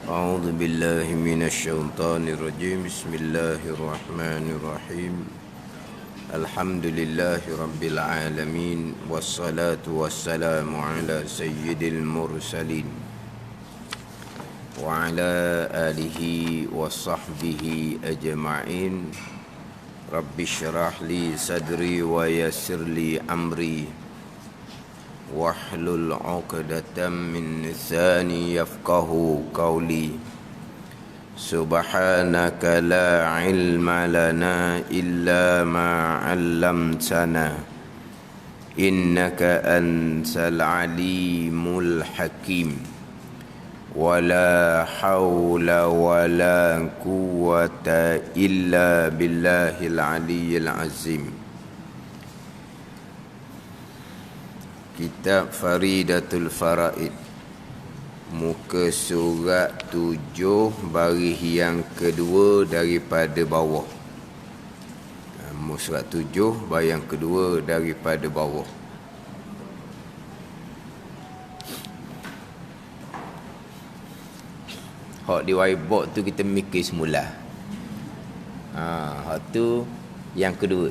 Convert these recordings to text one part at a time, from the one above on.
أعوذ بالله من الشيطان الرجيم. بسم الله الرحمن الرحيم. الحمد لله رب العالمين، والصلاة والسلام على سيد المرسلين وعلى آله وصحبه أجمعين. رب اشرح لي صدري ويسر لي أمري واحلل عقدة من لساني يفقه قولي. سبحانك لا علم لنا إلا ما علمتنا إنك أنت العليم الحكيم. ولا حول ولا قوة إلا بالله العلي العظيم. Kitab Faridatul Faraid, muka surat 7 baris yang kedua daripada bawah. Muka surat 7 baris yang kedua daripada bawah. Hak di whiteboard tu kita mikir semula. Hak tu yang kedua.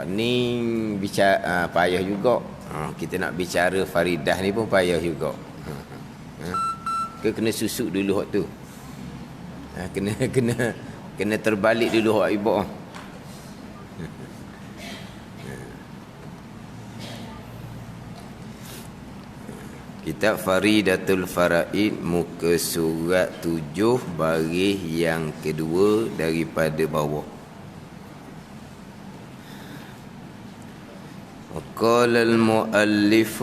Ni bicara payah juga. Kita nak bicara faridah ni pun payah juga. Kena susuk dulu hak tu. Kena terbalik dulu hak ibu. Kitab Faridatul Faraid, muka surat 7 baris yang kedua daripada bawah. Qala al-muallif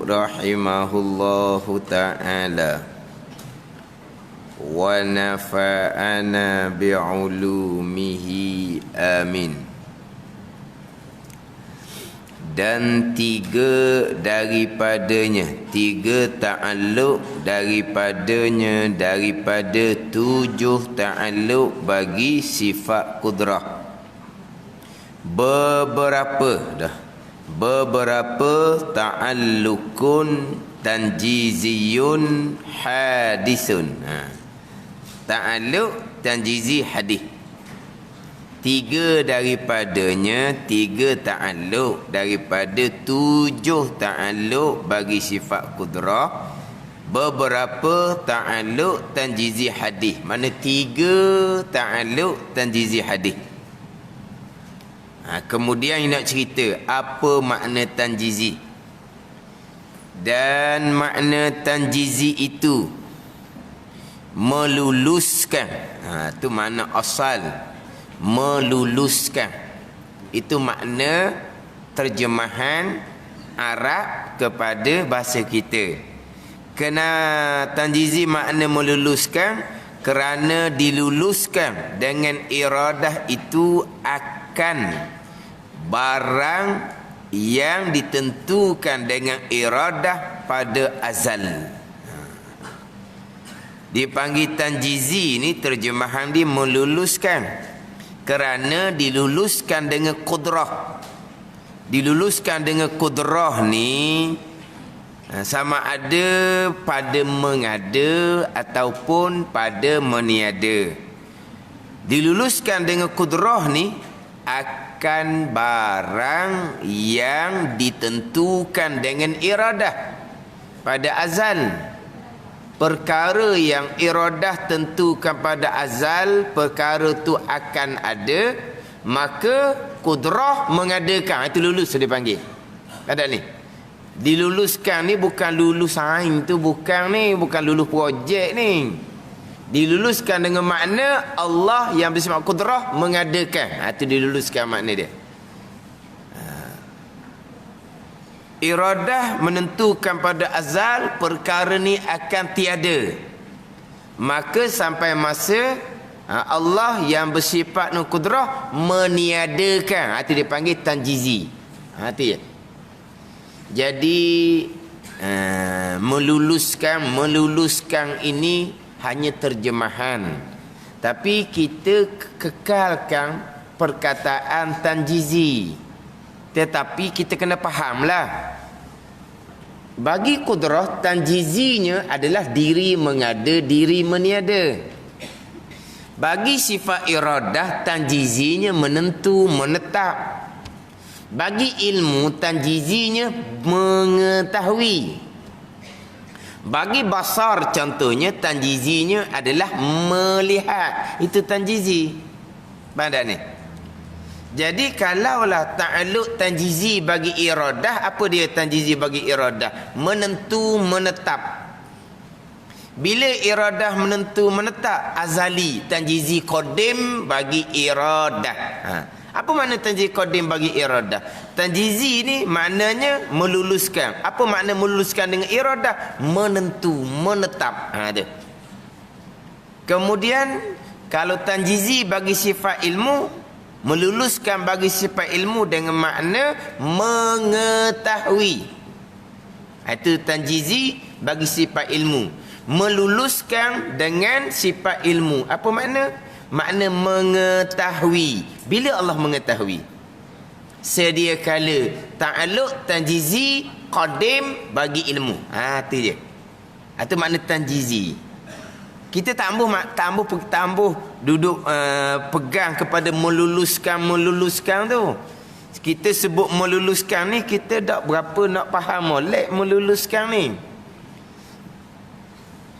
rahimahullahu ta'ala wa nafa'ana bi'ulumihi amin. Dan tiga ta'alluq daripadanya, daripada 7 ta'alluq bagi sifat kudrah. Beberapa ta'allukun tanjiziyun hadisun. Ta'alluk tanjizi hadis. Tiga ta'alluk daripada 7 ta'alluk bagi sifat kudrah. Beberapa ta'alluk tanjizi hadis. Mana 3 ta'alluk tanjizi hadis. Kemudian nak cerita apa makna tanjizi. Dan makna tanjizi itu meluluskan. Itu makna asal, meluluskan. Itu makna terjemahan Arab kepada bahasa kita. Kena tanjizi makna meluluskan kerana diluluskan dengan iradah itu akan barang yang ditentukan dengan iradah pada azal. Dipanggil tanjizi ni, terjemahan dia meluluskan kerana diluluskan dengan kudrah. Diluluskan dengan kudrah ni sama ada pada mengada ataupun pada meniada. Diluluskan dengan kudrah ni akan barang yang ditentukan dengan iradah pada azal. Perkara yang iradah tentukan pada azal, perkara tu akan ada, maka kudrah mengadakan. Itu lulus dia panggil. Ada ni. Diluluskan ni bukan lulus sains tu, bukan lulus projek ni. Diluluskan dengan makna Allah yang bersifat kudrah mengadakan. Itu diluluskan makna dia. Iradah menentukan pada azal perkara ni akan tiada. Maka sampai masa Allah yang bersifat kudrah meniadakan. Itu dia panggil tanjizi. Itu ya. Jadi meluluskan ini hanya terjemahan, tapi kita kekalkan perkataan tanjizi. Tetapi kita kena fahamlah Bagi kudrah, tanjizinya adalah diri mengada, diri meniada. Bagi sifat iradah, tanjizinya menentu, menetap. Bagi ilmu, tanjizinya mengetahui. Bagi basar contohnya, tanjizinya adalah melihat. Itu tanjizi. Faham tak ni? Jadi kalaulah ta'alluq tanjizi bagi iradah, apa dia tanjizi bagi iradah? Menentu, menetap. Bila iradah menentu, menetap, azali, tanjizi qadim bagi iradah. Apa makna tanjizi qadim bagi iradah? Tanjizi ni maknanya meluluskan. Apa makna meluluskan dengan iradah? Menentu, menetap. Ada. Kemudian kalau tanjizi bagi sifat ilmu, meluluskan bagi sifat ilmu dengan makna mengetahui. Itu tanjizi bagi sifat ilmu. Meluluskan dengan sifat ilmu. Apa makna? Makna mengetahui. Bila Allah mengetahui? Sedia kala ta'alluq tanjizi qadim bagi ilmu. Itu je. Itu makna tanjizi. Kita tak ambuh duduk pegang kepada meluluskan tu. Kita sebut meluluskan ni, kita tak berapa nak faham molek meluluskan ni.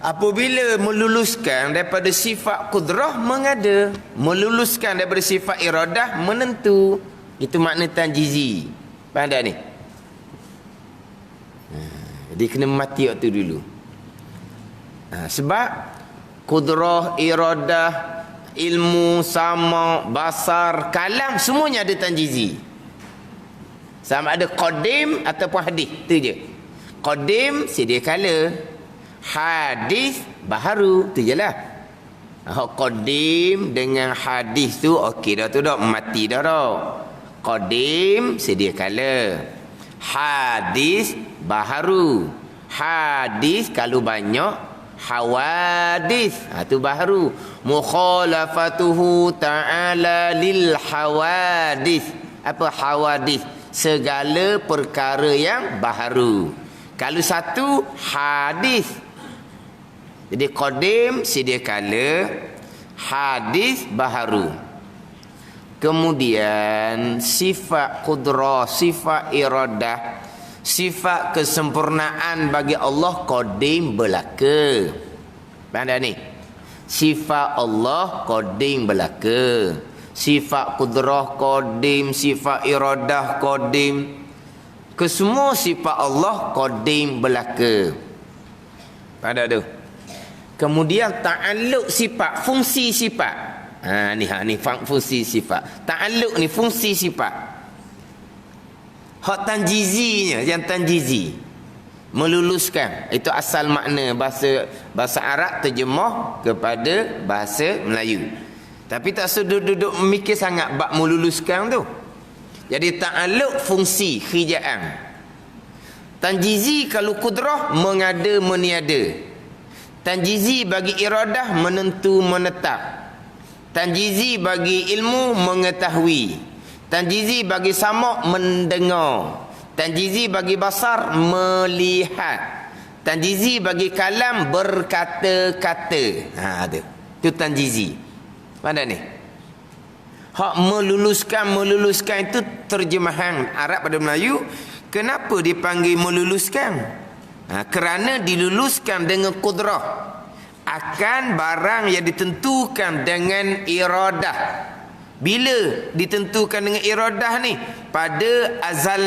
Apabila meluluskan daripada sifat kudrah, mengada. Meluluskan daripada sifat iradah, menentu. Itu makna tanjizi. Faham tak ni? Dia kena mati waktu dulu. Sebab kudrah, iradah, ilmu, sama, basar, kalam, semuanya ada tanjizi. Sama ada qadim ataupun hadis. Itu je. Qadim sedia kala, hadis baharu. Itu je lah. Qadim dengan hadis tu okey dah tu dah, mati dah dah. Qadim sedia kala, hadis baharu. Hadis kalau banyak, hawadis, itu baharu. Mukhalafatuhu ta'ala lil hawadis. Apa hawadis? Segala perkara yang baharu. Kalau satu, hadis. Jadi qadim sedia kala, hadis baharu. Kemudian sifat qudrah, sifat iradah, sifat kesempurnaan bagi Allah qadim belaka. Faham tak ni? Sifat Allah qadim belaka. Sifat qudrah qadim, sifat iradah qadim. Kesemua sifat Allah qadim belaka. Faham tak tu? Kemudian ta'alluq sifat, fungsi sifat. Ni fungsi sifat. Ta'alluq ni fungsi sifat. Hak tanjizinya, yang tanjizi meluluskan, itu asal makna bahasa Arab terjemah kepada bahasa Melayu. Tapi tak duduk mikir sangat bab meluluskan tu. Jadi ta'alluq fungsi khijaan. Tanjizi kalau kudrah mengada meniada. Tanjizi bagi iradah menentu menetap. Tanjizi bagi ilmu mengetahui. Tanjizi bagi sama' mendengar. Tanjizi bagi basar melihat. Tanjizi bagi kalam berkata-kata. Itu tanjizi. Mana ni? Hak meluluskan itu terjemahan Arab pada Melayu. Kenapa dipanggil meluluskan? Kerana diluluskan dengan kudrah akan barang yang ditentukan dengan iradah. Bila ditentukan dengan iradah ni? Pada azal.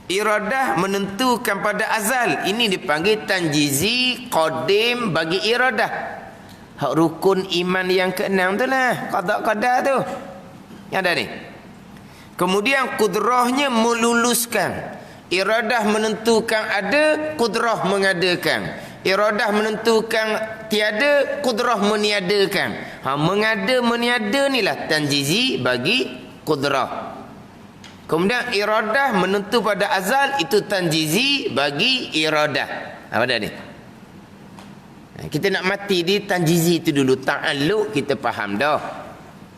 Iradah menentukan pada azal. Ini dipanggil tanjizi qadim bagi iradah. Hak rukun iman yang keenam tu lah. Qada-qada tu. Yang ada ni. Kemudian kudrahnya meluluskan. Iradah menentukan ada, kudrah mengadakan. Iradah menentukan tiada, kudrah meniadakan. Mengada meniada inilah tanjizi bagi kudrah. Kemudian iradah menentu pada azal, itu tanjizi bagi iradah. Apa dah ni? Kita nak mati di tanjizi itu dulu. Ta'alluq kita faham dah.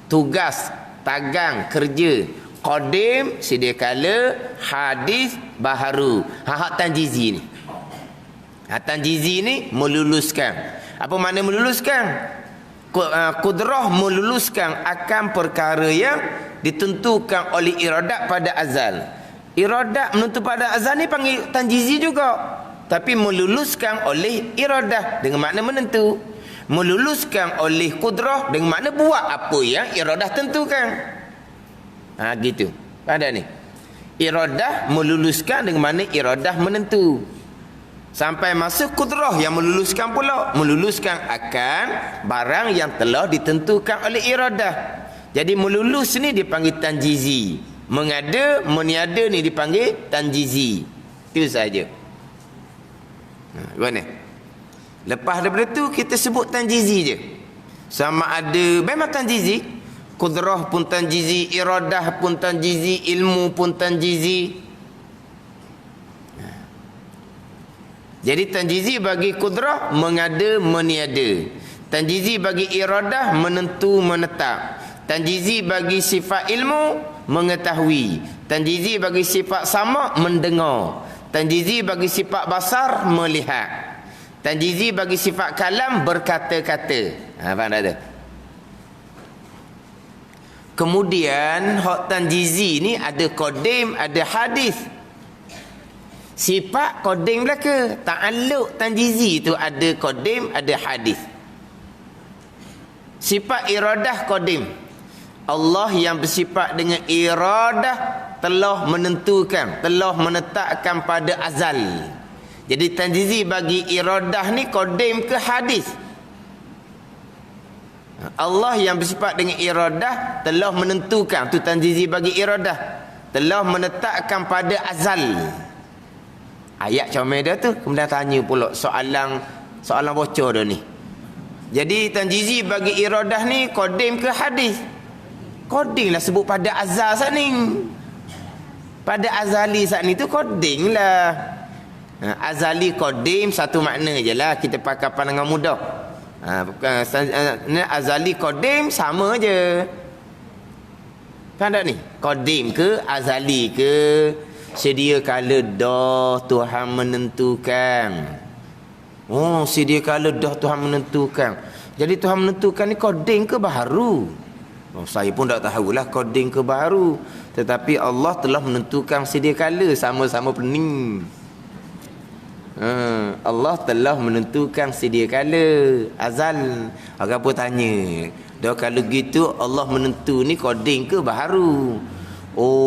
Tugas, tagang, kerja. Qadim sedia kala, hadis baharu. Hak tanjizi ni. Tanjizi ni meluluskan. Apa makna meluluskan? Kudrah meluluskan akan perkara yang ditentukan oleh iradat pada azal. Iradat menentu pada azal ni panggil tanjizi juga, tapi meluluskan oleh iradah dengan makna menentu. Meluluskan oleh kudrah dengan makna buat apa yang iradah tentukan. Gitu. Pada ni iradah meluluskan dengan makna iradah menentu. Sampai masa kudrah yang meluluskan pula, meluluskan akan barang yang telah ditentukan oleh iradah. Jadi melulus ni dipanggil tanjizi. Mengada, meniada ni dipanggil tanjizi. Itu saja. Gimana? Lepas daripada tu kita sebut tanjizi je. Sama ada memang tanjizi, kudrah pun tanjizi, iradah pun tanjizi, ilmu pun tanjizi. Jadi tanjizi bagi kudrah mengada meniada. Tanjizi bagi iradah menentu menetap. Tanjizi bagi sifat ilmu mengetahui. Tanjizi bagi sifat sama mendengar. Tanjizi bagi sifat basar melihat. Tanjizi bagi sifat kalam berkata-kata. Faham tak tu? Kemudian hak tanjizi ni ada qadim, ada hadis. Sifat qadim belaka. Ta'alluq tanjizi tu ada qadim, ada hadis. Sifat iradah qadim. Allah yang bersifat dengan iradah telah menentukan, telah menetapkan pada azal. Jadi tanjizi bagi iradah ni qadim ke hadis. Allah yang bersifat dengan iradah telah menentukan, tu tanjizi bagi iradah, telah menetapkan pada azal. Ayat comel dia tu kemudian tanya pula soalan bocor dia ni. Jadi tanjizi bagi iradah ni qadim ke hadis? Qadim lah, sebut pada azal saat ni. Pada azali saat ni tu qadim lah. Azali qadim satu makna je lah, kita pakai pandangan mudah. Azali qadim sama je. Faham tak ni? Qadim ke azali ke, sedia kala dah Tuhan menentukan. Sedia kala dah Tuhan menentukan. Jadi Tuhan menentukan ni qadim ke baharu? Saya pun tak tahulah qadim ke baharu. Tetapi Allah telah menentukan sedia kala, sama-sama pening. Allah telah menentukan sedia kala, azal. Orang pun tanya, dah kalau gitu Allah menentu ni qadim ke baharu?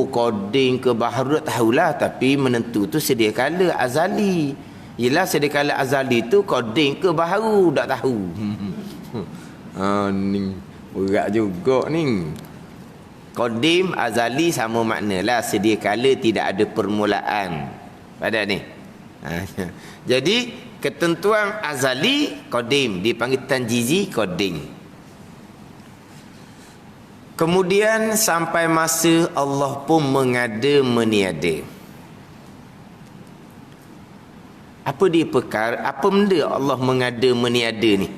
Qadim ke baharu tak tahulah, tapi menentu tu sedia kala, azali. Yelah sedia kala azali tu qadim ke baharu tak tahu. Ni berat juga ni. Qadim azali sama maknalah, sedia kala tidak ada permulaan. Pada ni. Jadi ketentuan azali qadim dipanggil tanjizi qadim. Kemudian sampai masa Allah pun mengada meniada. Apa dia perkara, apa benda Allah mengada meniada ni?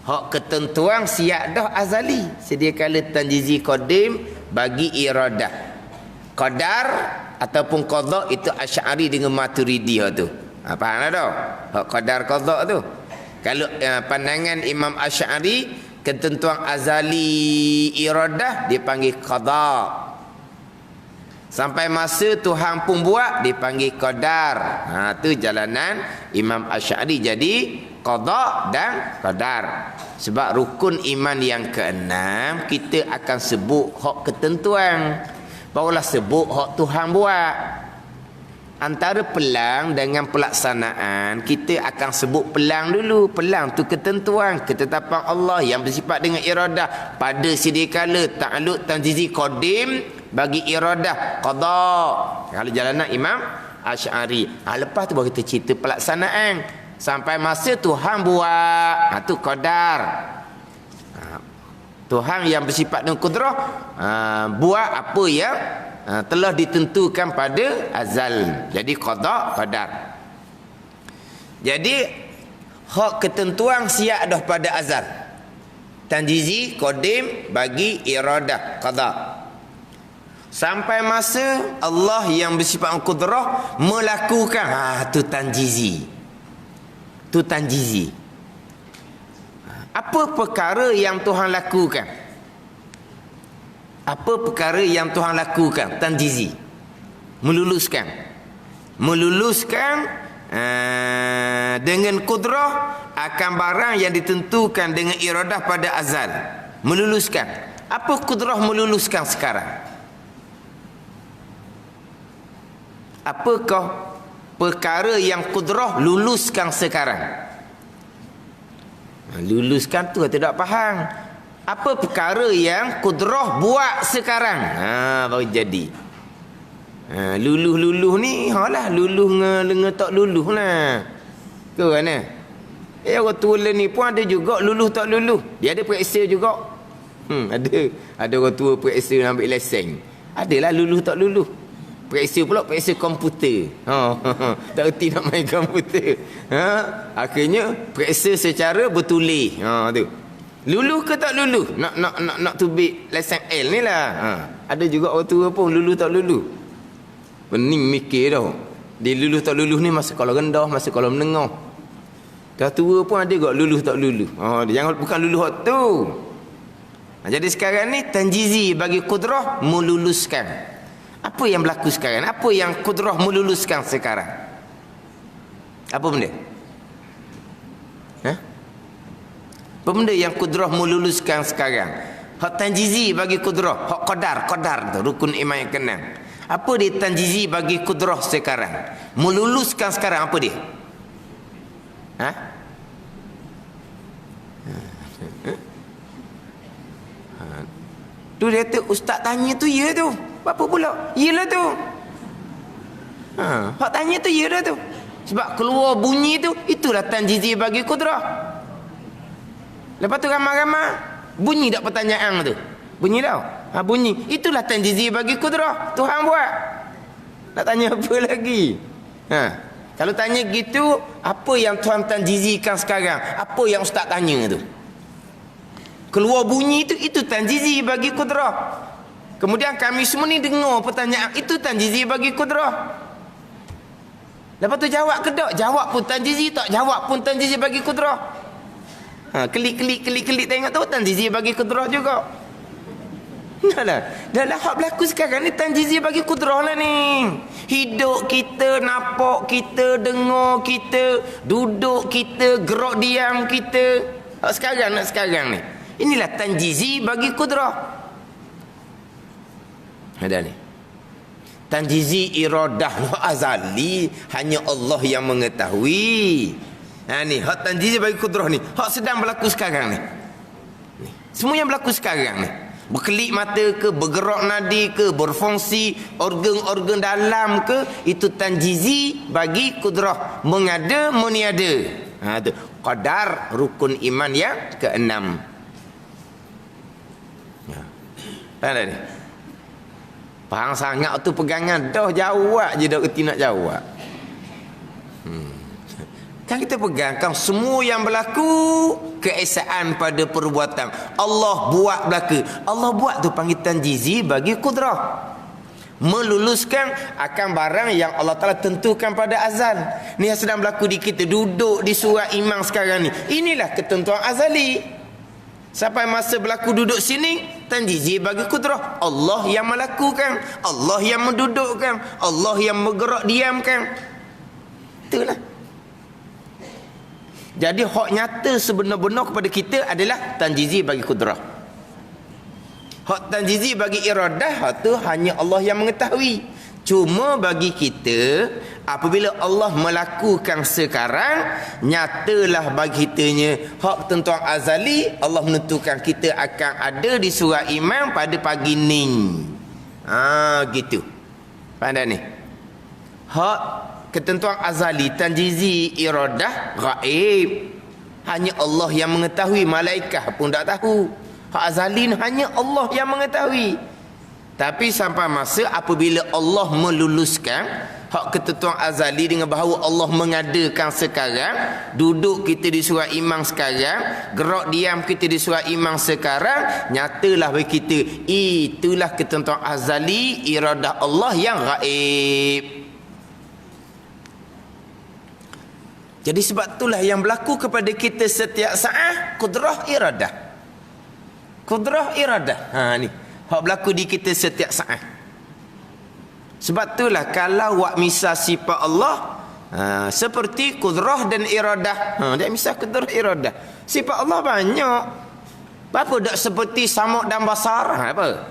Hak ketentuan siap dah azali. Sedia kala tanjizi qadim bagi iradah. Qadar ataupun qadha itu Asy'ari dengan Maturidi tu. Faham tak? Hak qadar qadha tu. Kalau pandangan Imam Asy'ari, ketentuan azali iradah dipanggil qadha. Sampai masa Tuhan pun buat dipanggil qadar. Tu jalanan Imam Asy'ari. Jadi qadha dan qadar. Sebab rukun iman yang keenam kita akan sebut hak ketentuan, barulah sebut hak Tuhan buat. Antara pelang dengan pelaksanaan, kita akan sebut pelang dulu. Pelang tu ketentuan, ketetapan Allah yang bersifat dengan iradah. Pada sedia kala ta'alluq tanjizi qadim bagi iradah qadha. Kalau jalanan Imam Asy'ari. Lepas tu baru kita cerita pelaksanaan. Sampai masa Tuhan buat, tu qadar. Tuhan yang bersifat dengan kudrah buat apa yang telah ditentukan pada azal. Jadi qada, qadar. Jadi hak ketentuan siap dah pada azal. Tanjizi qadim bagi iradah qada. Sampai masa Allah yang bersifat qudrah melakukan. Tu tanjizi. Tu tanjizi. Apa perkara yang Tuhan lakukan? Apa perkara yang Tuhan lakukan? Tanjizi. Meluluskan. Meluluskan dengan qudrah akan barang yang ditentukan dengan iradah pada azal. Meluluskan. Apa qudrah meluluskan sekarang? Apakah perkara yang qudrah luluskan sekarang? Luluskan tu tidak faham. Apa perkara yang qudrah buat sekarang? Baru jadi. Luluh-luluh ni, halah luluh dengan tak luluh lah. Ke mana? Orang tua ni pun ada juga luluh tak luluh. Dia ada periksa juga. Ada orang tua periksa ambil lesen. Adalah luluh tak luluh. Periksa pula periksa komputer. Tak erti nak main komputer. Akhirnya periksa secara bertulis. Tu. Luluh ke tak luluh? Nak tubik lesen L ni lah. Ada juga orang tua pun luluh tak luluh. Pening mikir dah. Dia luluh tak luluh ni masa sekolah rendah, masa sekolah menengah. Dah tua pun ada juga luluh tak luluh. Jangan bukan luluh tu. Jadi sekarang ni tanjizi bagi qudrah meluluskan. Apa yang berlaku sekarang? Apa yang qudrah meluluskan sekarang? Apa benda? Apa benda yang qudrah meluluskan sekarang? Hak tanjizi bagi qudrah, hak qadar tu rukun iman yang keenam. Apa dia tanjizi bagi qudrah sekarang? Meluluskan sekarang apa dia? Tu dia kata ustaz tanya tu ya tu. Apa pula? Yalah tu. Hak tanya tu ya dah tu. Sebab keluar bunyi tu, itulah tanjizi bagi qudrah. Lepas tu ramai-ramai bunyi tak pertanyaan tu? Bunyi tau. Bunyi. Itulah tanjizi bagi qudrah. Tuhan buat. Nak tanya apa lagi? Kalau tanya gitu, apa yang Tuhan tanjizikan sekarang? Apa yang ustaz tanya tu? Keluar bunyi itu tanjizi bagi qudrah. Kemudian kami semua ni dengar pertanyaan, itu tanjizi bagi qudrah. Lepas tu jawab ke tak? Jawab pun tanjizi, tak jawab pun tanjizi bagi qudrah. Klik tengok tu tanjizi bagi qudrah juga. Dah lah hak berlaku sekarang ni tanjizi bagi qudrah lah ni. Hidup kita, nampak kita, dengar kita, duduk kita, gerak diam kita. Hak sekarang ni. Inilah tanjizi bagi qudrah. Ada ni. Tanjizi iradah azali hanya Allah yang mengetahui. Ni hak tanjizi bagi qudrah ni, hak sedang berlaku sekarang ni. Semua yang berlaku sekarang ni. Berkelip mata ke, bergerak nadi ke, berfungsi organ-organ dalam ke, itu tanjizi bagi qudrah, mengada meniada. Tu qadar rukun iman yang keenam. Ada ni. Faham sangat tu pegangan. Dah jawab je dah erti nak jawab. Kan kita pegangkan semua yang berlaku keesaan pada perbuatan. Allah buat berlaku. Allah buat tu panggil tanjizi bagi qudrah. Meluluskan akan barang yang Allah Ta'ala tentukan pada azal. Ni yang sedang berlaku di kita. Duduk di surah Imam sekarang ni. Inilah ketentuan azali. Sampai masa berlaku duduk sini, tanjizi bagi qudrah. Allah yang melakukan, Allah yang mendudukkan, Allah yang bergerak diamkan. Itulah. Jadi hak nyata sebenar-benar kepada kita adalah tanjizi bagi qudrah. Hak tanjizi bagi iradah, hak tu hanya Allah yang mengetahui. Cuma bagi kita, apabila Allah melakukan sekarang, nyatalah bagi kitanya hak ketentuan azali. Allah menentukan kita akan ada di surah Imam pada pagi ni. Gitu. Faham ni? Hak ketentuan azali, tanjizi, iradah, ghaib, hanya Allah yang mengetahui. Malaikat pun tak tahu. Hak azali hanya Allah yang mengetahui. Tapi sampai masa apabila Allah meluluskan, hak ketentuan azali dengan bahawa Allah mengadakan sekarang, duduk kita di surah imam sekarang, gerak diam kita di surah imam sekarang, nyatalah bagi kita itulah ketentuan azali iradah Allah yang gaib. Jadi sebab itulah yang berlaku kepada kita setiap saat kudrah iradah. Kudrah iradah. Ni hak berlaku di kita setiap saat. Sebab itulah kalau wak misal sifat Allah seperti kudrah dan iradah. Dia misal kudrah iradah. Sifat Allah banyak. Apa tak seperti samuk dan basar? Apa?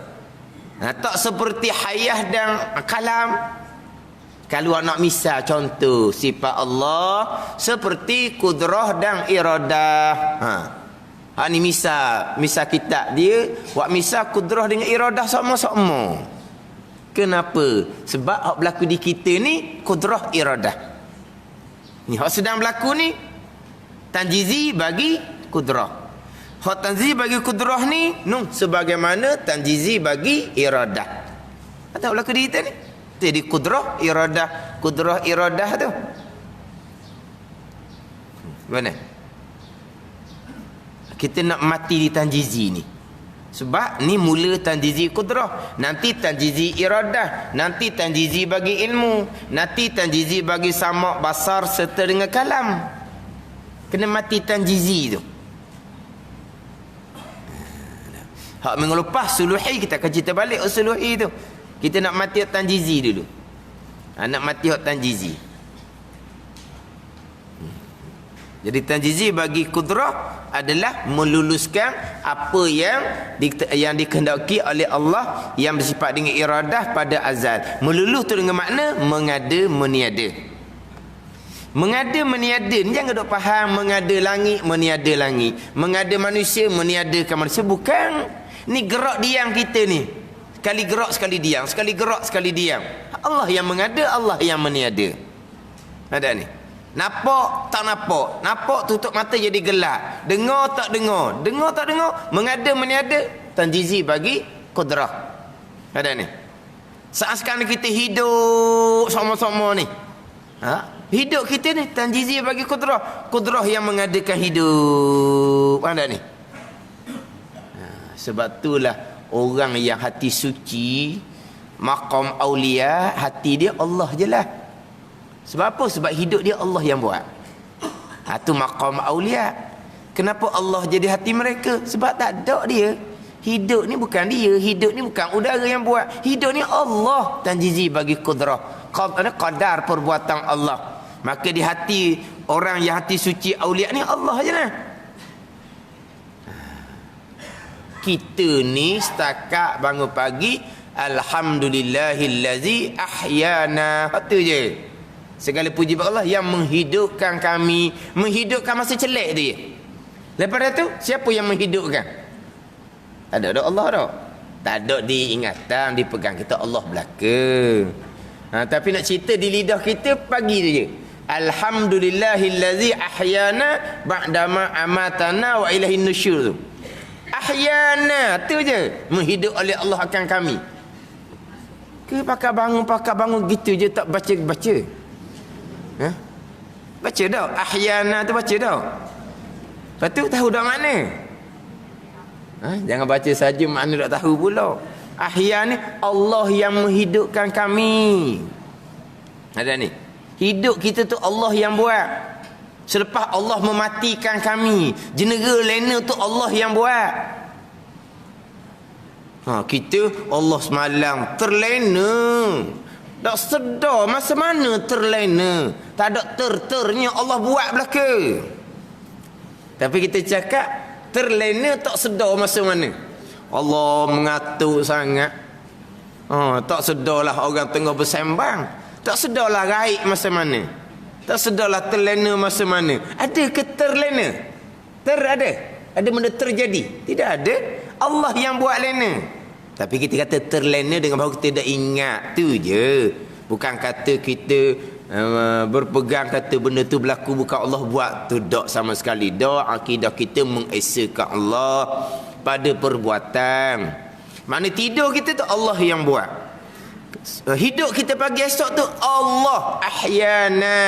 Tak seperti hayah dan kalam. Kalau nak misal contoh sifat Allah seperti kudrah dan iradah. Ni misal kitab dia, wak misal kudrah dengan iradah sama-sama. Kenapa? Sebab hak berlaku di kita ni kudrah iradah. Ni hak sedang berlaku ni tanjizi bagi kudrah. Hak tanjizi bagi kudrah ni sebagaimana tanjizi bagi iradah. Tak berlaku di kita ni. Jadi kudrah iradah tu mana kita nak mati di tanjizi ni, sebab ni mula tanjizi kudrah, nanti tanjizi iradah, nanti tanjizi bagi ilmu, nanti tanjizi bagi samak basar serta dengan kalam. Kena mati tanjizi tu. Hak minggu lepas suluhi kita akan cerita balik suluhi tu. Kita nak mati hak tanjizi dulu. Nak mati hak tanjizi. Jadi tanjizi bagi kudrah adalah meluluskan apa yang dikehendaki oleh Allah yang bersifat dengan iradah pada azal. Melulus tu dengan makna mengada meniada. Mengada meniada ni jangan duk faham mengada langit meniada langit. Mengada manusia meniadakan manusia, bukan. Ni gerak diam kita ni. Sekali gerak sekali diam, sekali gerak sekali diam. Allah yang mengada, Allah yang meniada. Ada ni. Nampak tak nampak, nampak tutup mata jadi gelap, dengar tak dengar, dengar tak dengar, mengada meniada, tanjizi bagi kudrah. Ada ni. Saat sekarang kita hidup sama-sama ni. Hidup kita ni tanjizi bagi kudrah. Kudrah yang mengadakan hidup. Ada ni. Sebab itulah orang yang hati suci, maqam aulia, hati dia Allah je lah. Sebab apa? Sebab hidup dia Allah yang buat. Tu maqam aulia. Kenapa Allah jadi hati mereka? Sebab tak ada dia. Hidup ni bukan dia, hidup ni bukan udara yang buat. Hidup ni Allah. Tanjizi bagi kudrah. Qadar perbuatan Allah. Maka di hati orang yang hati suci aulia ni Allah je lah. Kita ni setakat bangun pagi, alhamdulillahillazi ahyana. Itu je. Segala puji bagi Allah yang menghidupkan kami, menghidupkan masa celek dia. Lepas tu siapa yang menghidupkan? Tak ada Allah dah. Tak ada diingatan, dipegang kita Allah belaka. Tapi nak cerita di lidah kita pagi tu je. Alhamdulillahillazi ahyana ba'dama amatana wa ilaihin nusyur tu. Ahyana tu je, menghidup oleh Allah akan kami. Ke pakai bangun gitu je tak baca. Baca dah. Ahyana tu baca dah. Lepas tu tahu dah mana. Jangan baca saja makna tak tahu pula. Ahya ni Allah yang menghidupkan kami. Ada ni. Hidup kita tu Allah yang buat. Selepas Allah mematikan kami, jenera lena tu Allah yang buat. Kita Allah semalam terlena. Tak sedar masa mana terlena. Tak ada ternya Allah buat belaka. Tapi kita cakap terlena tak sedar masa mana. Allah mengatur sangat. Tak sedarlah orang tengah bersembang. Tak sedarlah raib masa mana. Tak sedarlah terlena masa mana. Ada ke terlena? Ada. Ada benda terjadi? Tidak ada. Allah yang buat lena. Tapi kita kata terlena dengan bahawa kita dah ingat tu je. Bukan kata kita berpegang kata benda tu berlaku bukan Allah buat tu. Tak sama sekali. Tak, akidah kita mengesakan Allah pada perbuatan. Mana tidur kita tu Allah yang buat. hidup kita pagi esok tu Allah ahyana.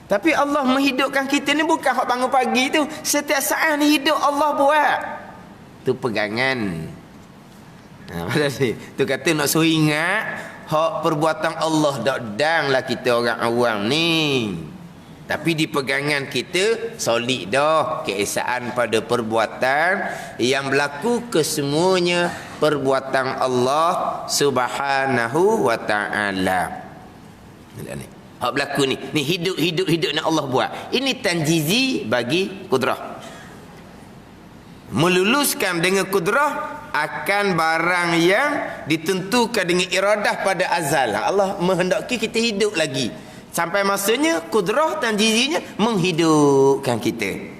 Tapi Allah menghidupkan kita ni bukan hak bangun pagi tu. Setiap saat ni hidup Allah buat. Tu pegangan. Tu kata nak suruh ingat hak perbuatan Allah dak danglah kita orang awam ni. Tapi di pegangan kita solid dah keesaan pada perbuatan yang berlaku kesemuanya perbuatan Allah Subhanahu wa taala. Ni. Hak berlaku ni hidup ni Allah buat. Ini tanjizi bagi kudrah. Meluluskan dengan kudrah akan barang yang ditentukan dengan iradah pada azal. Allah menghendaki kita hidup lagi sampai masanya kudrah tanjizinya menghidupkan kita.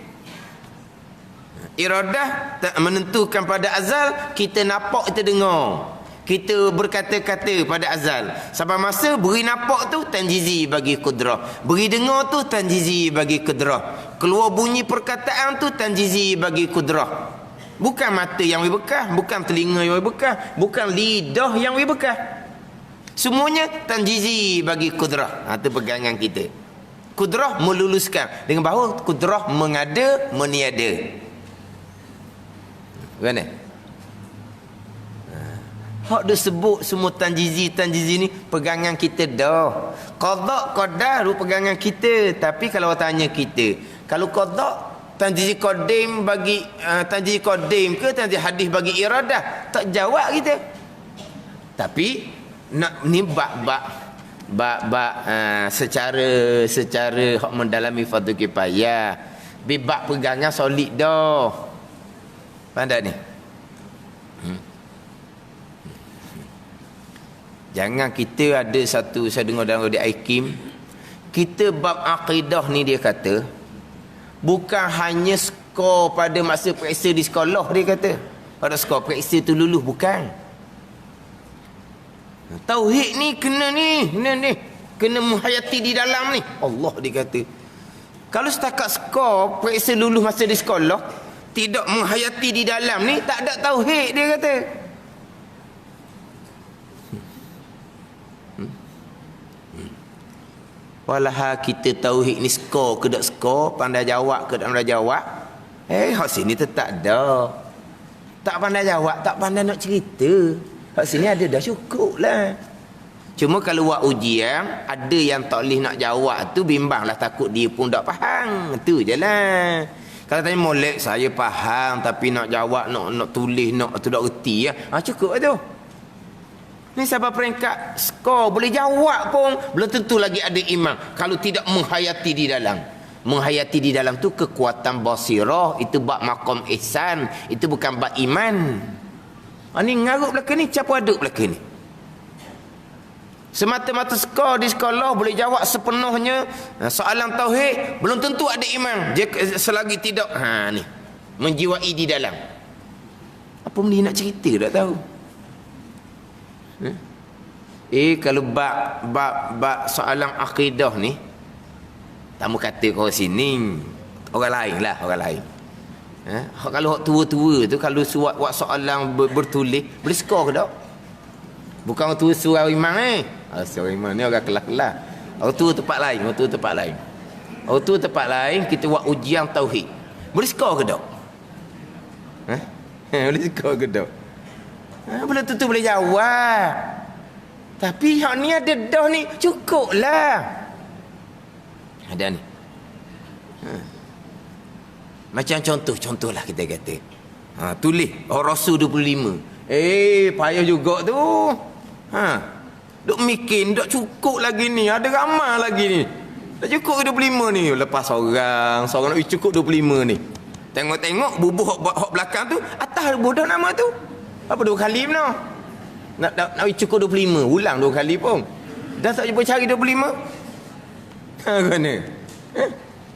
Iradah menentukan pada azal, kita nampak, kita dengar, kita berkata-kata pada azal. Sampai masa beri nampak tu tanjizi bagi kudrah, beri dengar tu tanjizi bagi kudrah, keluar bunyi perkataan tu tanjizi bagi kudrah. Bukan mata yang bekas, bukan telinga yang bekas, bukan lidah yang bekas. Semuanya tanjizi bagi kudrah. Itu pegangan kita. Kudrah meluluskan. Dengan bahawa kudrah mengada, meniada. Bagaimana? Hak dia sebut semua tanjizi ni pegangan kita dah. Qada, qadar pegangan kita. Tapi kalau tanya kita, kalau qada tanjizi qadim bagi tanjizi qadim ke tanjizi hadis bagi iradah, tak jawab kita. Tapi nak ni bab secara hak mendalami fardu kifayah. Bab pegangan solid dah. Faham tak ni? Jangan kita ada satu, saya dengar dalam di Aikim, kita bab akidah ni dia kata bukan hanya skor pada masa periksa di sekolah, dia kata pada skor periksa tu lulus, bukan. Tauhid ni kena kena menghayati di dalam ni. Allah dia kata, kalau setakat skor periksa lulus masa di sekolah, tidak menghayati di dalam ni, tak ada tauhid, dia kata. Walah kita tauhid ni skor ke tak skor, pandai jawab ke tak pandai jawab, hak sini tetap ada. Tak pandai jawab, tak pandai nak cerita, hak sini ada dah cukup lah. Cuma kalau buat ujian, ada yang tak boleh nak jawab tu, bimbanglah, takut dia pun tak faham. Itu je lah. Kalau tanya molek, saya faham, tapi nak jawab, nak tulis, nak tu tak reti ya. Cukup lah tu. Ni sampai peringkat skor boleh jawab pun belum tentu lagi ada iman kalau tidak menghayati di dalam. Menghayati di dalam tu kekuatan basirah, itu bab maqam ihsan, itu bukan bab iman. Ni ngarut belaka ni, campur aduk belaka ni. Semata-mata skor di sekolah boleh jawab sepenuhnya soalan tauhid, belum tentu ada iman dia selagi tidak ni menjiwai di dalam. Apa benda nak cerita tak tahu. Kalau bab soalan akidah ni, tak mau kata kau sini, orang lain lah, orang lain. Kalau hak tua-tua tu, kalau buat soalan bertulis, boleh skor ke tak? Bukan orang tua surau imam surau imam ni orang kelas-kelas. Orang tua tempat lain, orang tua tempat lain. Orang tua tempat lain, kita buat ujian tauhid. Boleh skor ke tak? Boleh skor ke tak? Belum tentu boleh jawab. Tapi hak ni ada dah ni, cukup lah. Ada ni. Macam contoh-contoh lah kita kata. Tulis Rasul 25. Payah juga tu. Duk mikir, duk cukup lagi ni. Ada ramai lagi ni. Tak cukup ke 25 ni. Lepas seorang nak cukup 25 ni. Tengok-tengok bubuh hak belakang tu, atas bodoh nama tu. Apa 2 kali benar? Nak cukup 25, ulang 2 kali pun. Dah tak jumpa cari 25? Mana?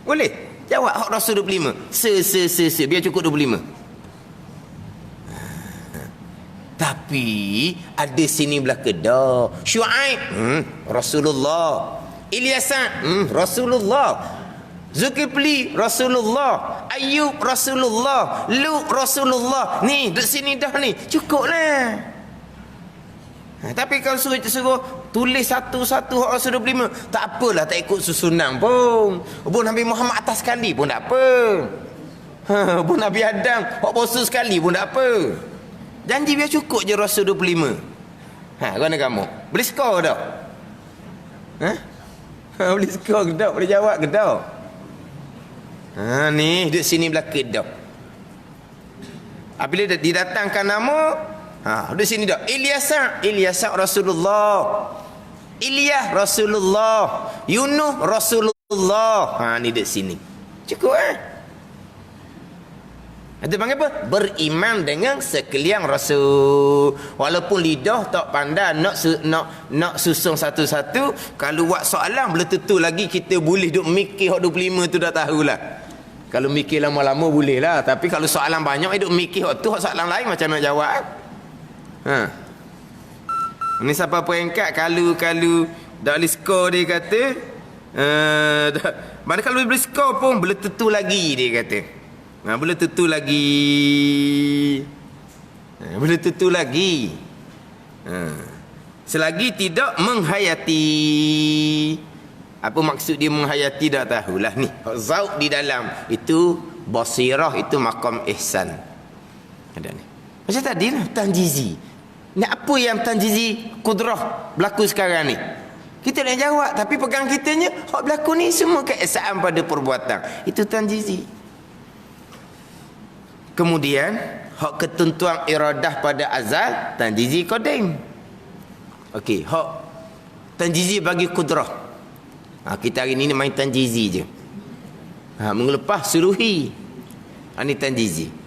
Boleh? Jawab hak Rasul 25. Biar cukup 25. Tapi ada sini belaka dah. Syuaib, Rasulullah. Ilyasan, Rasulullah. Zulkifli Rasulullah, Ayub Rasulullah, Lut Rasulullah. Ni duduk sini dah ni, cukup lah. Tapi kalau suruh tulis satu-satu hak Rasul 25, tak apalah, tak ikut susunan pun. Pun Nabi Muhammad atas sekali pun tak apa. Pun Nabi Adam hak posa sekali pun tak apa. Janji biar cukup je Rasul 25. Mana kamu? Boleh skor tak? Boleh skor ke tak? Boleh jawab ke tak? Ni duduk sini belakang dah. Apabila didatangkan nama, duduk sini dah. Ilyas Rasulullah. Ilyas Rasulullah. Yunus Rasulullah. Ni duduk sini. Cukup Itu panggil apa? Beriman dengan sekalian Rasul. Walaupun lidah tak pandai nak susung satu-satu, kalau buat soalan belum tentu lagi kita boleh duk mikir hak 25 tu dah tahulah. Kalau mikir lama-lama boleh lah. Tapi kalau soalan banyak, duk mikir hak tu, hak soalan lain macam nak jawab. Ni siapa peringkat kalau dak boleh skor dia kata. Mana kalau boleh skor pun belum tentu lagi dia kata. Boleh tentu lagi. Boleh tentu lagi. Selagi tidak menghayati. Apa maksud dia menghayati dah tahulah ni. Zauq di dalam itu basirah, itu maqam ihsan. Ada ni. Macam tadi lah tanjizi. Ni apa yang tanjizi kudrah berlaku sekarang ni? Kita nak jawab tapi pegang kitanya hak berlaku ni semua keesaan pada perbuatan. Itu tanjizi. Kemudian hak ketentuan iradah pada azal, tanjizi qadim. Okey, hak tanjizi bagi kudrah. Kita hari ni main tanjizi je. Mengelepah suluhi. Ini tanjizi.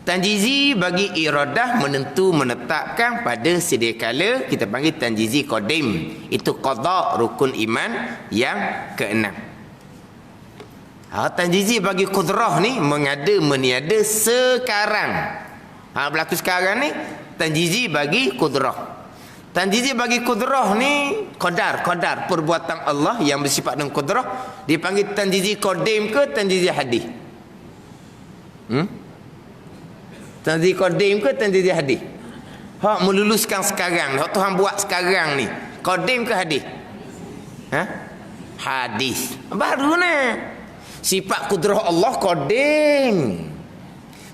Tanjizi bagi iradah menetapkan pada sedia kala, kita panggil tanjizi qadim. Itu qada rukun iman yang keenam. Tanjizi bagi kudrah ni mengada meniada sekarang. Berlaku sekarang ni tanjizi bagi kudrah. Tanjizi bagi kudrah ni qadar perbuatan Allah yang bersifat dengan kudrah dipanggil tanjizi qadim ke tanjizi hadis? Tanjizi qadim ke tanjizi hadis? Hak meluluskan sekarang, hak Tuhan buat sekarang ni, qadim ke hadis? Hadis. Baru ni. Sifat kudrah Allah qadim.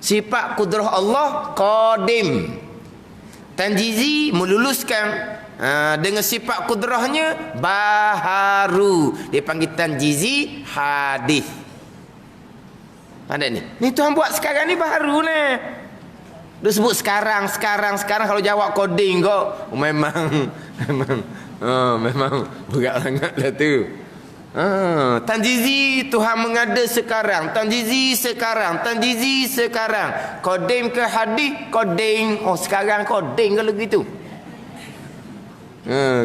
Sifat kudrah Allah qadim. Tanjizi meluluskan dengan sifat kudrahnya baharu. Dia panggil tanjizi hadis. Ada ni. Ni Tuhan buat sekarang ni baharu ni. Dia sebut sekarang kalau jawab qadim kau memang berat sangatlah tu. Tanjizi Tuhan mengada sekarang, tanjizi sekarang. Qadim ke hadis? Qadim. Sekarang qadim kalau gitu.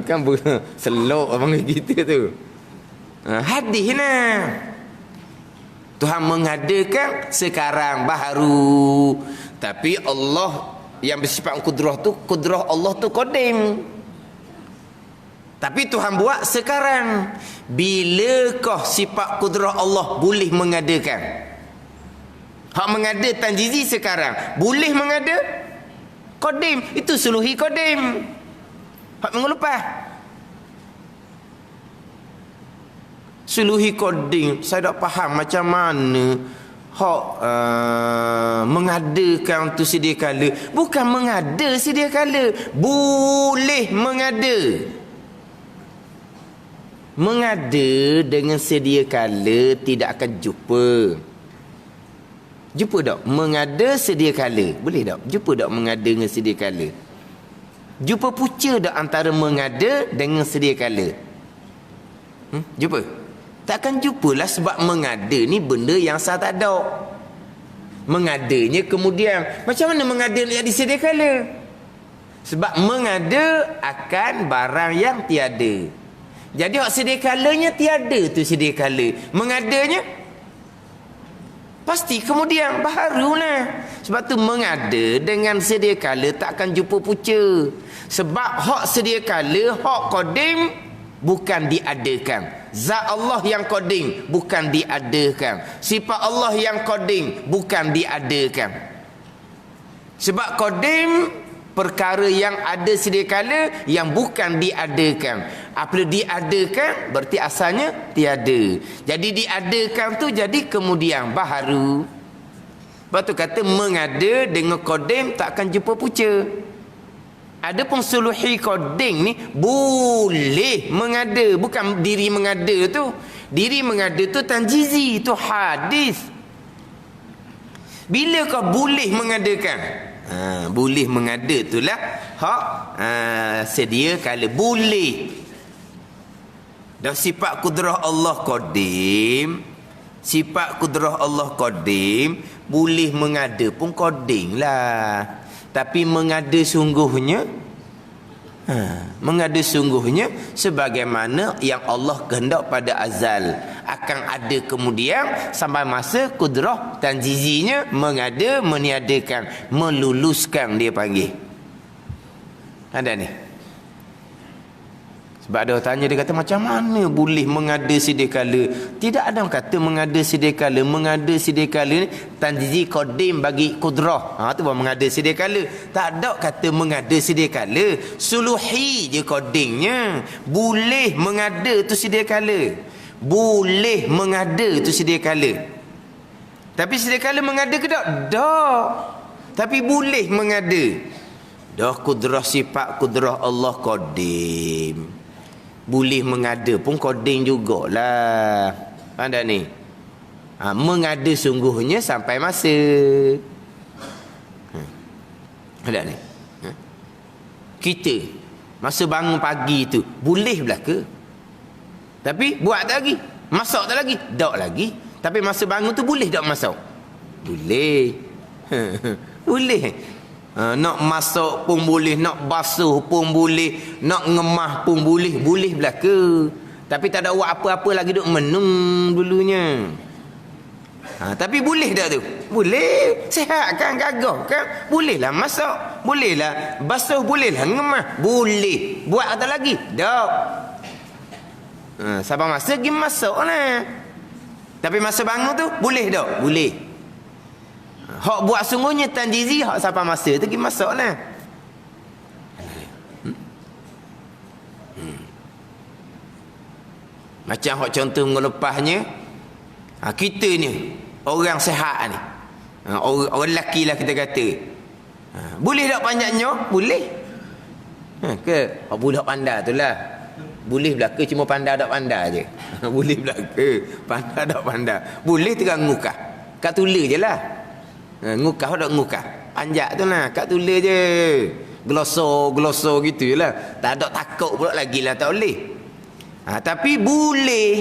Kan selok abang gitu tu. Hadis nah. Tuhan mengadakan sekarang baharu. Tapi Allah yang bersifat kudrah tu, kudrah Allah tu qadim. Tapi Tuhan buat sekarang. Bilakah sifat kudrah Allah boleh mengadakan? Hak mengada tanjizi sekarang. Boleh mengada qadim. Itu suluhi qadim. Hak minggu lepas. Suluhi qadim. Saya tak faham macam mana hak mengadakan tu sedia kala. Bukan mengada sedia kala. Boleh mengada. Mengada dengan sedia kala tidak akan jumpa. Jumpa tak? Mengada sedia kala. Boleh tak? Jumpa tak mengada dengan sedia kala? Jumpa punca tak antara mengada dengan sedia kala? Jumpa? Takkan jumpalah sebab mengada ni benda yang sah tak ada. Mengadanya kemudian. Macam mana mengada jadi sedia kala? Sebab mengada akan barang yang tiada. Jadi hak sedia kalanya tiada tu sedia kala. Mengadanya pasti kemudian baharulah. Sebab tu mengada dengan sedia kala takkan jumpa punca. Sebab hak sedia kala, hak qadim bukan diadakan. Zat Allah yang qadim bukan diadakan. Sifat Allah yang qadim bukan diadakan. Sebab qadim perkara yang ada sedia kala yang bukan diadakan. Apabila diadakan berarti asalnya tiada. Jadi diadakan tu jadi kemudian baharu. Lepas tu kata mengada dengan qadim tak akan jumpa punca. Adapun suluhi qadim ni boleh mengada, bukan diri mengada tu. Diri mengada tu tanjizi, tu hadis. Bila kau boleh mengadakan? Boleh mengada itulah hak sedia kala boleh. Dan sifat kudrah Allah qadim, sifat kudrah Allah qadim, boleh mengada pun qadim lah. Tapi mengada sungguhnya, mengada sungguhnya sebagaimana yang Allah kehendak pada azal akan ada kemudian sampai masa kudrah tanjizinya mengada, meniadakan, meluluskan dia panggil. Ada ni. Sebab ada orang tanya, dia kata macam mana boleh mengada sedia kala? Tidak ada orang kata mengada sedia kala. Mengada sedia kala ni tanjizi qadim bagi kudrah. Tu baru mengada sedia kala. Tak ada kata mengada sedia kala. Suluhi je qadimnya. Boleh mengada tu sedia kala. Boleh mengada tu sedia kala. Tapi sedia kala mengada ke tak? Tak. Tapi boleh mengada. Dah kudrah sifat kudrah Allah qadim. Boleh mengada pun qadim jugalah. Faham tak ni? Mengada sungguhnya sampai masa. Ada ni? Kita masa bangun pagi tu boleh belaka. Tapi buat tak lagi? Masak tak lagi? Tak lagi. Tapi masa bangun tu boleh tak masak? Boleh. Boleh. Nak masak pun boleh, nak basuh pun boleh, nak ngemah pun boleh. Boleh belaka. Tapi tak ada buat apa-apa lagi, duk menung dulunya. Tapi boleh tak tu? Boleh. Sihat kan, gagah kan? Bolehlah masak, bolehlah basuh, bolehlah ngemah. Boleh. Buat tak lagi? Tak. Sabar masa pergi masak lah. Tapi masa bangun tu boleh tak? Boleh. Hak buat sungguhnya tanjizi, hak sampai masa tu pergi masak lah. Macam hak contoh melepasnya, kita ni orang sehat ni, orang lelaki lah kita kata, boleh tak panjatnya? Boleh. Ke budak pandai tu lah. Boleh belaka cuma pandai tak pandai je. Boleh belaka pandai tak pandai. Boleh terang ngukah, kat tula je lah. Ngukah tak ngukah, panjat tu lah, kat tula je, gelosor gitu je lah. Tak ada takut pula lagi lah, tak boleh. Tapi boleh.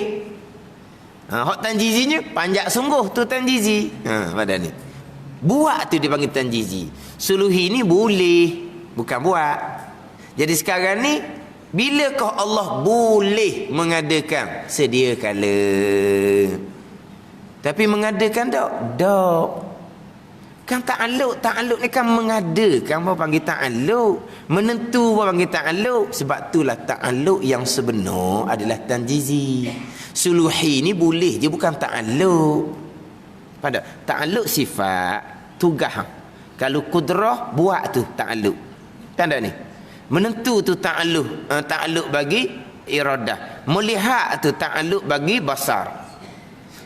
Hak tanjizinya panjat sungguh tu tanjizi. Pada ni buat tu dia panggil tanjizi. Suluhi ni boleh, bukan buat. Jadi sekarang ni bilakah Allah boleh mengadakan? Sedia kala. Tapi mengadakan tak? Tak. Kan ta'alluq ni kan mengadakan, apa panggil ta'alluq. Menentu apa panggil ta'alluq. Sebab itulah ta'alluq yang sebenar adalah tanjizi. Suluhi ni boleh je, bukan ta'alluq. Pada ta'alluq sifat tugas. Kalau kudrah buat tu ta'alluq. Kan tak ni? Menentu tu ta'alluq bagi iradah. Melihat tu ta'alluq bagi basar.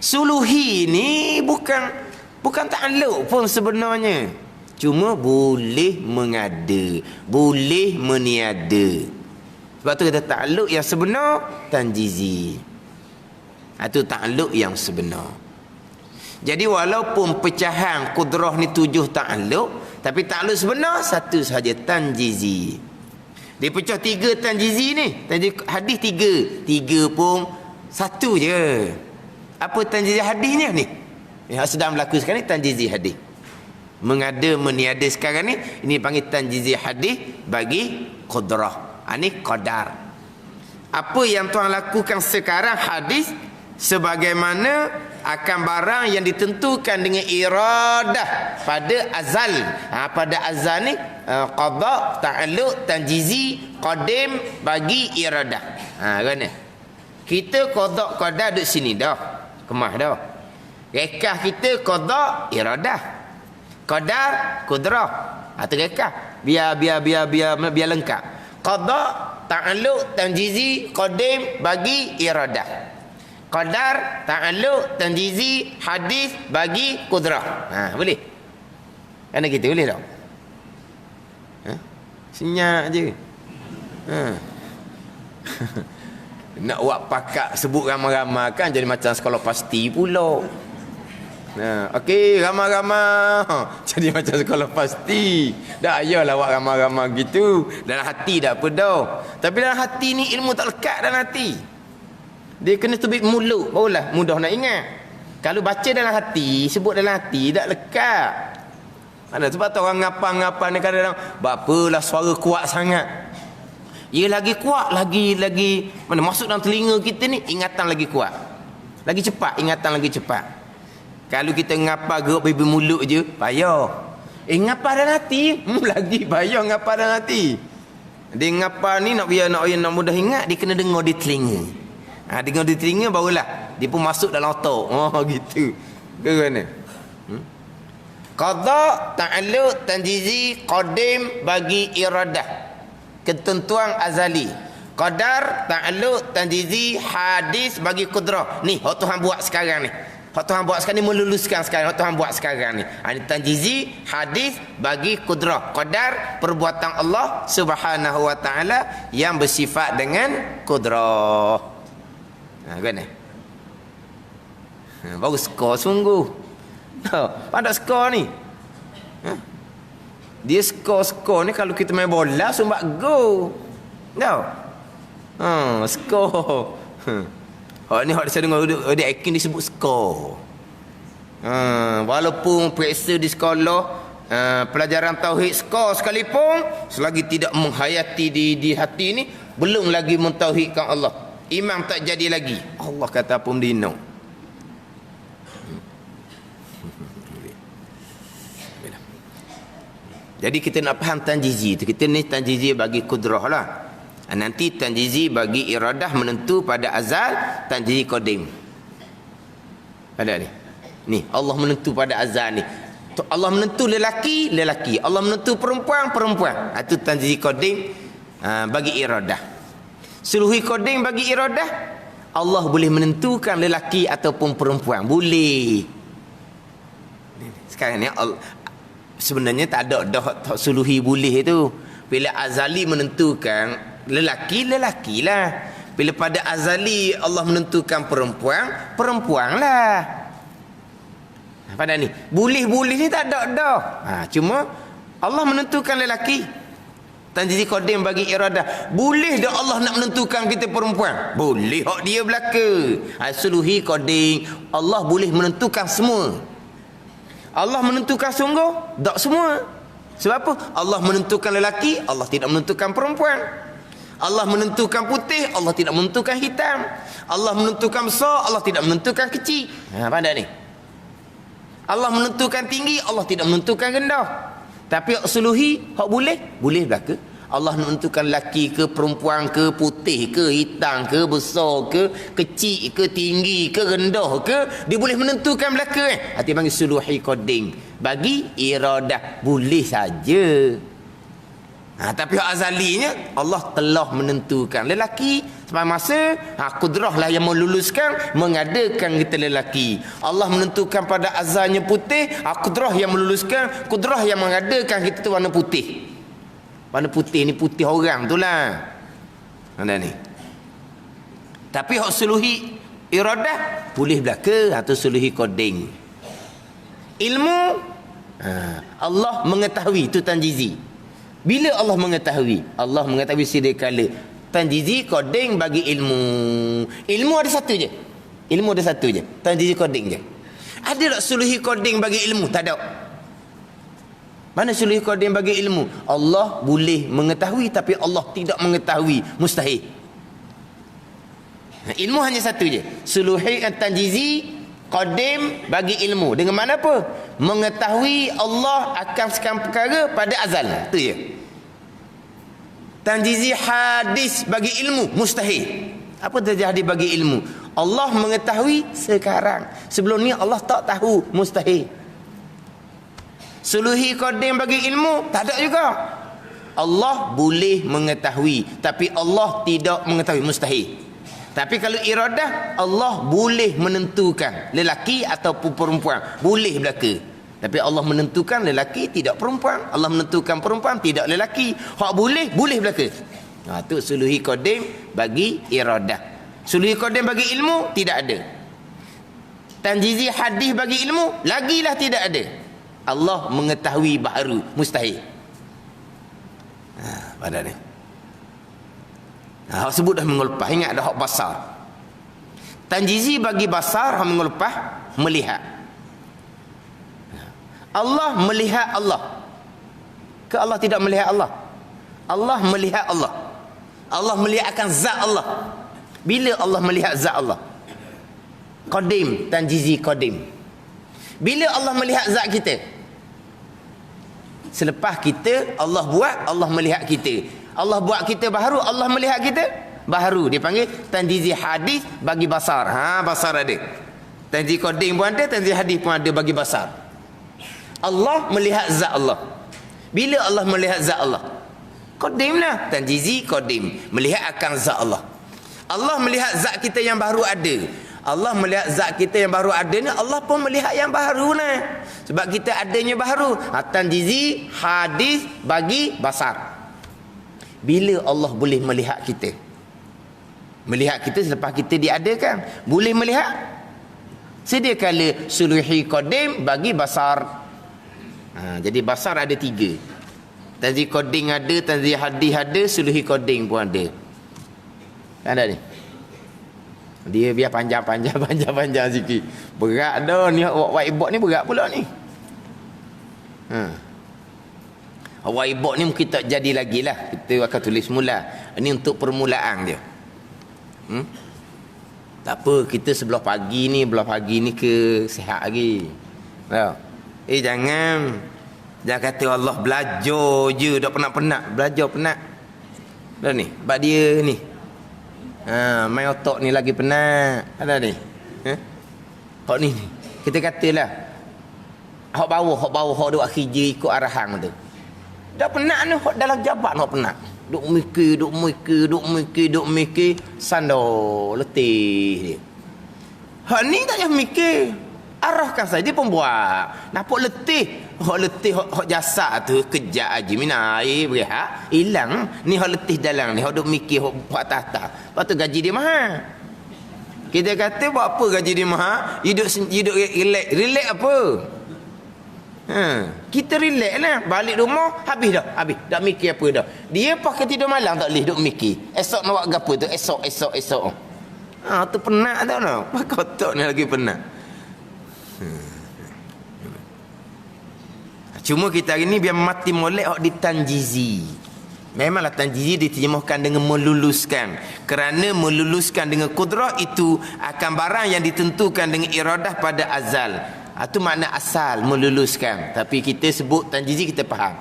Suluhi ni bukan ta'alluq pun sebenarnya. Cuma boleh mengada, boleh meniada. Sebab tu kata ta'alluq yang sebenar tanjizi. Itu ta'alluq yang sebenar. Jadi walaupun pecahan kudrah ni 7 ta'alluq, tapi ta'alluq sebenar satu sahaja, tanjizi. Dia pecah 3 tanjizi ni. Hadis 3. 3 pun satu je. Apa tanjizi hadisnya ni? Yang sedang berlaku sekarang ni tanjizi hadis. Mengada meniada sekarang ni, ini panggil tanjizi hadis bagi qudrah. Ini qadar. Apa yang tuan lakukan sekarang hadis sebagaimana akan barang yang ditentukan dengan iradah pada azal. Pada azal ni qada, ta'alluq, tanjizi, qadim bagi iradah. Kan? Kita qada qadar duduk sini dah. Kemah dah. Rekah kita qada iradah. Qadar kudrah. Itu rekah. Biar lengkap. Qada, ta'alluq, tanjizi, qadim bagi iradah. Qadar, ta'alluq, tanjizi, hadis bagi kudrah. Boleh? Kan gitu boleh tak? Senyap je. Nak buat pakak sebut ramai-ramai kan jadi macam sekolah pasti pula. Okey, ramai-ramai jadi macam sekolah pasti. Dah ayalah buat ramai-ramai gitu. Dalam hati dah apa dah. Tapi dalam hati ni ilmu tak lekat dalam hati. Dia kena tebik mulut barulah mudah nak ingat. Kalau baca dalam hati, sebut dalam hati tak lekat. Ada sebab tu orang ngapa-ngapa ni kadang-kadang bapalah suara kuat sangat. Ia lagi kuat, lagi mana masuk dalam telinga kita ni ingatan lagi kuat. Lagi cepat, ingatan lagi cepat. Kalau kita ngapa gerak bibir mulut je, payah. Ngapa dalam hati, lagi payah ngapa dalam hati. Dia ngapa ni nak biar nak mudah ingat, dia kena dengar di telinga. Dengar di telinga barulah dia pun masuk dalam otak. Gitu. Ke mana? Qada, ta'alluq, tanjizi, qadim bagi iradah. Ketentuan azali. Qadar, ta'alluq, tanjizi, hadis bagi kudrah. Ni hak Tuhan buat sekarang ni. Hak Tuhan buat sekarang ni meluluskan sekarang. Hak Tuhan buat sekarang ni. Ini tanjizi, hadis bagi kudrah. Qadar, perbuatan Allah Subhanahu wa taala yang bersifat dengan kudrah. Kan? Baru skor sungguh. Pada skor ni. Dia skor ni kalau kita main bola sumbat go. Tahu? Skor. Ni hak saya dengar dia akin disebut skor. Walaupun periksa di sekolah pelajaran tauhid skor sekalipun selagi tidak menghayati di hati ni belum lagi mentauhidkan Allah. Imam tak jadi lagi. Allah kata pun dino. Jadi kita nak faham tanjizi tu. Kita ni tanjizi bagi kudrah lah. Nanti tanjizi bagi iradah menentu pada azal, tanjizi qadim. Ada ni. Ni Allah menentu pada azal ni. Allah menentu lelaki. Allah menentu perempuan. Itu tanjizi qadim bagi iradah. Suluhi qadim bagi iradah. Allah boleh menentukan lelaki ataupun perempuan. Boleh. Sekarang ni sebenarnya tak ada dah suluhi boleh tu. Bila azali menentukan lelaki lah. Bila pada azali Allah menentukan perempuan lah. Pada ni boleh ni tak ada dah. Cuma Allah menentukan lelaki. Tanjizi qadim bagi iradah. Boleh dah Allah nak menentukan kita perempuan? Boleh hak dia belaka. Suluhi qadim Allah boleh menentukan semua. Allah menentukan sungguh, tak semua. Sebab apa? Allah menentukan lelaki, Allah tidak menentukan perempuan. Allah menentukan putih, Allah tidak menentukan hitam. Allah menentukan besar, Allah tidak menentukan kecil. Pada ni. Allah menentukan tinggi, Allah tidak menentukan rendah. Tapi hak suluhi, hak boleh belaka. Allah menentukan lelaki ke perempuan ke putih ke hitam ke besar ke kecil ke tinggi ke rendah ke, dia boleh menentukan belaka hati panggil suluhi qadim bagi iradah boleh saja. Tapi azalinya Allah telah menentukan lelaki sampai masa kudrah lah yang meluluskan mengadakan kita lelaki. Allah menentukan pada azalnya putih, kudrah yang meluluskan, kudrah yang mengadakan kita tu warna putih. Warna putih ni putih orang tu lah. Ada ni. Tapi hak suluhi iradah boleh belaka atau suluhi qadim. Ilmu Allah mengetahui tu tanjizi. Bila Allah mengetahui? Allah mengetahui sedia kala. Tanjizi qadim bagi ilmu. Ilmu ada satu je. Tanjizi qadim je. Ada tak suluhi qadim bagi ilmu? Tak ada. Mana suluhi qadim bagi ilmu? Allah boleh mengetahui tapi Allah tidak mengetahui. Mustahil. Ilmu hanya satu je. Suluhi tanjizi qadim bagi ilmu. Dengan mana apa? Mengetahui Allah akan sekian perkara pada azal. Itu je. Tanjizi hadis bagi ilmu. Mustahil. Apa terjadi bagi ilmu? Allah mengetahui sekarang. Sebelum ni Allah tak tahu. Mustahil. Suluhi qadim bagi ilmu tak ada juga. Allah boleh mengetahui, tapi Allah tidak mengetahui, mustahil. Tapi kalau iradah, Allah boleh menentukan lelaki ataupun perempuan, boleh belaka. Tapi Allah menentukan lelaki, tidak perempuan. Allah menentukan perempuan, tidak lelaki. Hak boleh belaka. Tu suluhi qadim bagi iradah. Suluhi qadim bagi ilmu tidak ada. Tanjizi hadis bagi ilmu lagilah tidak ada. Allah mengetahui baharu, mustahil. Pada ni. Hak sebut dah mengulpah. Ingat dah hak basar. Tanjizi bagi basar, hak mengulpah melihat. Allah melihat Allah. Ke Allah tidak melihat Allah? Allah melihat Allah. Allah melihat akan zat Allah. Bila Allah melihat zat Allah? Qadim, tanjizi qadim. Bila Allah melihat zat kita? Selepas kita, Allah buat, Allah melihat kita. Allah buat kita baharu, Allah melihat kita baharu. Dia panggil tanjizi hadis bagi basar. Basar ada. Tanjizi qadim pun ada, tanjizi hadis pun ada bagi basar. Allah melihat zat Allah. Bila Allah melihat zat Allah? Qadim lah. Tanjizi qadim. Melihat akan zat Allah. Allah melihat zat kita yang baru ada. Allah melihat zat kita yang baru ada ni, Allah pun melihat yang baru lah. Sebab kita adanya baru. Tanjizi hadis bagi basar. Bila Allah boleh melihat kita? Melihat kita selepas kita diadakan. Boleh melihat? Sedia kala suluhi qadim bagi basar. Jadi basar ada 3. Tanzih koding ada, tanzih hadis ada, suluhi koding pun ada. Ada ni. Dia biar panjang sikit. Berat dah ni whiteboard ni, berat pula ni. Whiteboard ni mungkin tak jadi lagi lah. Kita akan tulis mula. Ini untuk permulaan dia. Tak apa, kita sebelah pagi ni ke sihat lagi. Jangan kata Allah belajar je, dah penat-penat. Belajar penat. Dah ni, sebab dia ni. Main otak ni lagi penat. Ada ni. Hak ni. Kita katalah. Hak bawah, hak duk kerja ikut arahan tu. Dah penat ni, hak dalam jabat nak penat. Duk mikir. Sandor, letih dia. Hak ni tak payah mikir. Arahkan saja, dia pun buat. Nampak letih. Hak jasad tu kejap aja minum air berehat, hilang. Ni hak letih dalam ni, hak duk mikir hak buat tata. Lepas tu gaji dia mahal. Kita kata buat apa gaji dia mahal? Hidup relax apa? Kita relax lah. Balik rumah habis dah. Tak mikir apa dah. Dia pakai tidur malam tak boleh duk mikir. Esok nak buat gapo tu? Esok. Tu penat tau lah. Pakai otak ni lagi penat. Cuma kita hari ni biar mati molek hak ditanjizi. Memanglah tanjizi diterjemahkan dengan meluluskan. Kerana meluluskan dengan kudrah itu akan barang yang ditentukan dengan iradah pada azal. Itu makna asal, meluluskan. Tapi kita sebut tanjizi, kita faham.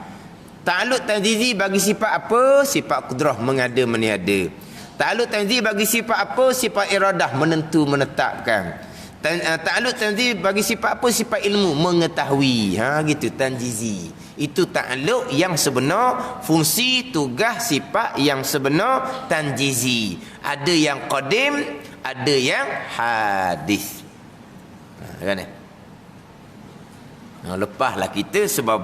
Ta'aluk tanjizi bagi sifat apa? Sifat kudrah, mengada meniada. Ta'aluk tanjizi bagi sifat apa? Sifat iradah, menentu, menetapkan. Ta'aluk tanjizi bagi sifat apa? Sifat ilmu, mengetahui. Gitu tanjizi. Itu ta'aluk yang sebenar, fungsi, tugas, sifat yang sebenar tanjizi. Ada yang qadim, ada yang hadis. Kan? Lepaslah kita sebab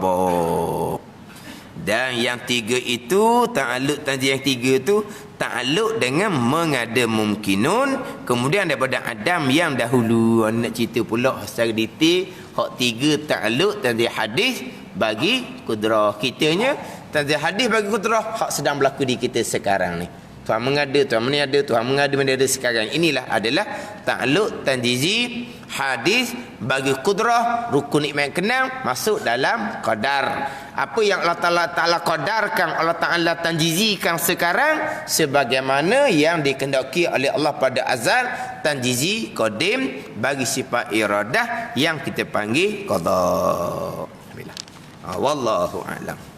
dan yang 3 itu, ta'aluk tanjizi yang 3 itu ta'aluk dengan mengada mumkinun, kemudian daripada adam yang dahulu. Nak cerita pula secara detail. Hak 3 ta'aluk tanjizi hadis bagi kudrah kitanya. Tanjizi hadis bagi kudrah hak sedang berlaku di kita sekarang ni. Tuhan mengada, Tuhan meniada, Tuhan mengada meniada sekarang. Inilah adalah ta'aluk tanjizi hadis bagi kudrah, rukun iman kenal masuk dalam qadar. Apa yang Allah Ta'ala qadarkan, Allah Ta'ala tanjizikan sekarang sebagaimana yang dikehendaki oleh Allah pada azal, tanjizi qadim bagi sifat iradah yang kita panggil qada. Wallahu a'lam.